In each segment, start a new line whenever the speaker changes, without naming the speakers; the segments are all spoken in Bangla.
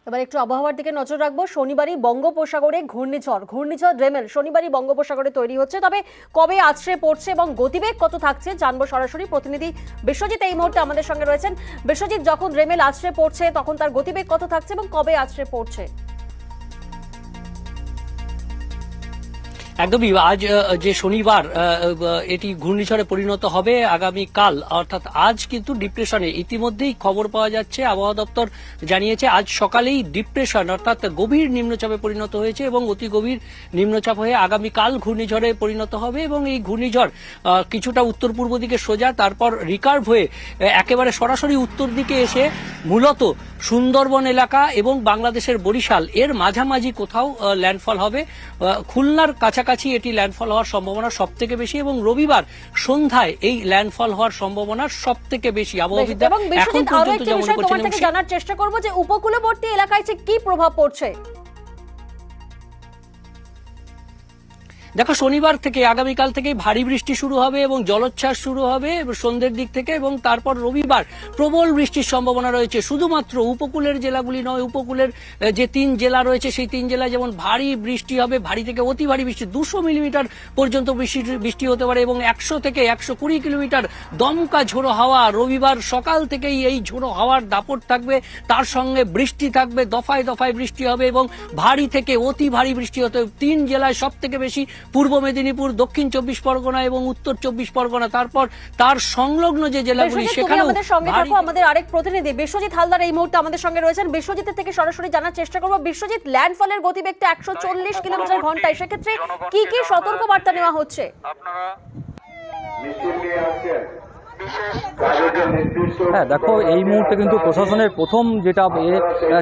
এবার একটু আবহাওয়ার দিকে নজর রাখবো। শনিবারই বঙ্গোপসাগরে ঘূর্ণিঝড় রেমেল শনিবারই বঙ্গোপসাগরে তৈরি হচ্ছে। তবে কবে আছড়ে পড়ছে এবং গতিবেগ কত থাকছে জানবো সরাসরি। প্রতিনিধি বিশ্বজিৎ এই মুহূর্তে আমাদের সঙ্গে রয়েছেন। বিশ্বজিৎ, যখন রেমেল আছড়ে পড়ছে তখন তার গতিবেগ কত থাকছে এবং কবে আছড়ে পড়ছে?
একদমই, আজ যে শনিবার এটি ঘূর্ণিঝড়ে পরিণত হবে আগামীকাল, অর্থাৎ আজ কিন্তু ডিপ্রেশনে ইতিমধ্যেই খবর পাওয়া যাচ্ছে। আবহাওয়া দপ্তর জানিয়েছে আজ সকালেই ডিপ্রেশন অর্থাৎ গভীর নিম্নচাপে পরিণত হয়েছে এবং অতি গভীর নিম্নচাপ হয়ে আগামীকাল ঘূর্ণিঝড়ে পরিণত হবে এবং এই ঘূর্ণিঝড় কিছুটা উত্তর পূর্ব দিকে সোজা, তারপর রিকার্ভ হয়ে একেবারে সরাসরি উত্তর দিকে এসে মূলত সুন্দরবন এলাকা এবং বাংলাদেশের বরিশাল এর মাঝামাঝি কোথাও ল্যান্ডফল হবে। খুলনার কাছাকাছি এটি ল্যান্ডফল হওয়ার সম্ভাবনা সব থেকে বেশি এবং রবিবার সন্ধ্যায় এই ল্যান্ডফল হওয়ার সম্ভাবনা সব থেকে বেশি। আবহাওয়াবিদরা এখন পর্যন্ত যেমন করছেন,
জানার চেষ্টা করবো যে উপকূলবর্তী এলাকায় কি প্রভাব পড়ছে।
দেখো, শনিবার থেকে আগামীকাল থেকে ভারী বৃষ্টি শুরু হবে এবং জলোচ্ছ্বাস শুরু হবে সন্ধ্যের দিক থেকে এবং তারপর রবিবার প্রবল বৃষ্টির সম্ভাবনা রয়েছে। শুধুমাত্র উপকূলের জেলাগুলি নয়, উপকূলের যে 3 জেলা রয়েছে সেই 3 জেলায় যেমন ভারী বৃষ্টি হবে, ভারী থেকে অতি ভারী বৃষ্টি 200 মিলিমিটার পর্যন্ত বৃষ্টি হতে পারে এবং 100 থেকে 120 কিলোমিটার দমকা ঝোড়ো হাওয়া। রবিবার সকাল থেকেই এই ঝোড়ো হাওয়ার দাপট থাকবে, তার সঙ্গে বৃষ্টি থাকবে, দফায় দফায় বৃষ্টি হবে এবং ভারী থেকে অতি ভারী বৃষ্টি হতে 3 জেলায় সব থেকে বেশি পূর্ব মেদিনীপুর, দক্ষিণ 24 পরগনা এবং উত্তর 24 পরগনা। তারপর তার সংলগ্ন যে জেলাগুলি সেখানে
আমাদের সঙ্গে থাকো। আমাদের আরেক প্রতিনিধি বিশ্বজিৎ হালদার এই মুহূর্তে আমাদের সঙ্গে রয়েছেন। বিশ্বজিতের থেকে সরাসরি জানার চেষ্টা করবো। বিশ্বজিৎ, ল্যান্ডফলের গতিবেগটা 140 কিলোমিটার ঘন্টায়, সেক্ষেত্রে কি কি সতর্ক বার্তা নেওয়া হচ্ছে?
হ্যাঁ, দেখো, এই মুহূর্তে কিন্তু প্রশাসনের প্রথম যেটা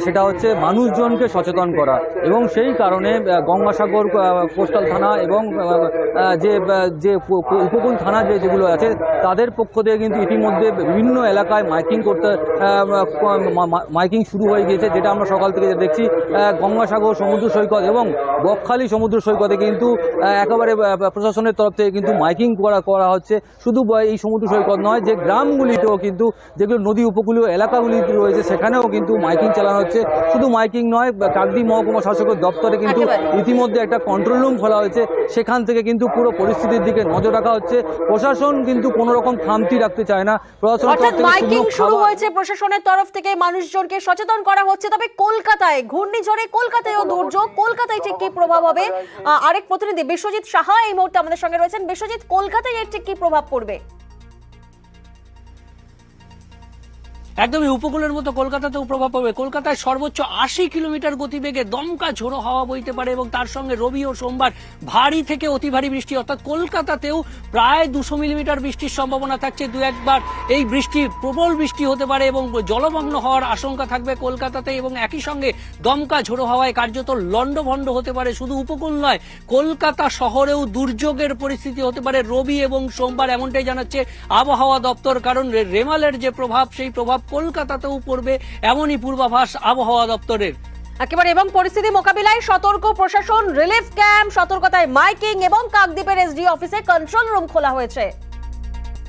সেটা হচ্ছে মানুষজনকে সচেতন করা এবং সেই কারণে গঙ্গাসাগর কোস্টাল থানা এবং যে উপকূল থানা যেগুলো আছে তাদের পক্ষ থেকে কিন্তু ইতিমধ্যে বিভিন্ন এলাকায় মাইকিং শুরু হয়ে গিয়েছে, যেটা আমরা সকাল থেকে দেখছি। গঙ্গাসাগর সমুদ্র সৈকত এবং বকখালি সমুদ্র সৈকতে কিন্তু একেবারে প্রশাসনের তরফ থেকে কিন্তু মাইকিং করা হচ্ছে। শুধু এই সমুদ্র সৈকত নয়, যে গ্রামগুলিতেও কিন্তু যেগুলো নদী উপকূলীয় এলাকাগুলি রয়েছে সেখানেও কিন্তু মাইকিং চালানো হচ্ছে। শুধু মাইকিং নয়, কাকদ্বীপ মহকুমা শাসকের দপ্তরে কিন্তু ইতিমধ্যে একটা কন্ট্রোল রুম খোলা হয়েছে, সেখান থেকে কিন্তু পুরো পরিস্থিতির দিকে নজর রাখা হচ্ছে। প্রশাসন কিন্তু কোনো রকম খামতি রাখতে চায় না।
মাইকিং শুরু হয়েছে প্রশাসনের তরফ থেকে, মানুষজনকে সচেতন করা হচ্ছে। তবে কলকাতায় ঘূর্ণিঝড়ে কলকাতায়ও দুর্যোগ, কলকাতায় ঠিক কি প্রভাব হবে? আরেক প্রতিনিধি বিশ্বজিৎ সাহা এই মুহূর্তে আমাদের সঙ্গে রয়েছেন। বিশ্বজিৎ, কলকাতায় এর ঠিক কি প্রভাব পড়বে?
একদমই উপকূলের মতো কলকাতাতেও প্রভাব পড়বে। কলকাতায় সর্বোচ্চ 80 কিলোমিটার গতিবেগে দমকা ঝোড়ো হাওয়া বইতে পারে এবং তার সঙ্গে রবি ও সোমবার ভারী থেকে অতি ভারী বৃষ্টি, অর্থাৎ কলকাতাতেও প্রায় 200 মিলিমিটার বৃষ্টির সম্ভাবনা থাকছে। 2-1 এই বৃষ্টি প্রবল বৃষ্টি হতে পারে এবং জলমগ্ন হওয়ার আশঙ্কা থাকবে কলকাতাতে এবং একই সঙ্গে দমকা ঝোড়ো হাওয়ায় কার্যত লন্ডভন্ড হতে পারে। শুধু উপকূল নয়, কলকাতা শহরেও দুর্যোগের পরিস্থিতি হতে পারে রবি এবং সোমবার, এমনটাই জানাচ্ছে আবহাওয়া দপ্তর। কারণ রেমালের যে প্রভাব সেই প্রভাব কলকাতাতেও পড়বে, এমনই পূর্বাভাস আবহাওয়া দপ্তরের।
একেবারে এবং পরিস্থিতি মোকাবিলায় সতর্ক প্রশাসন, রিলিফ ক্যাম্প, সতর্কতায় মাইকিং এবং কাকদ্বীপের এসডি অফিসে কন্ট্রোল রুম খোলা হয়েছে।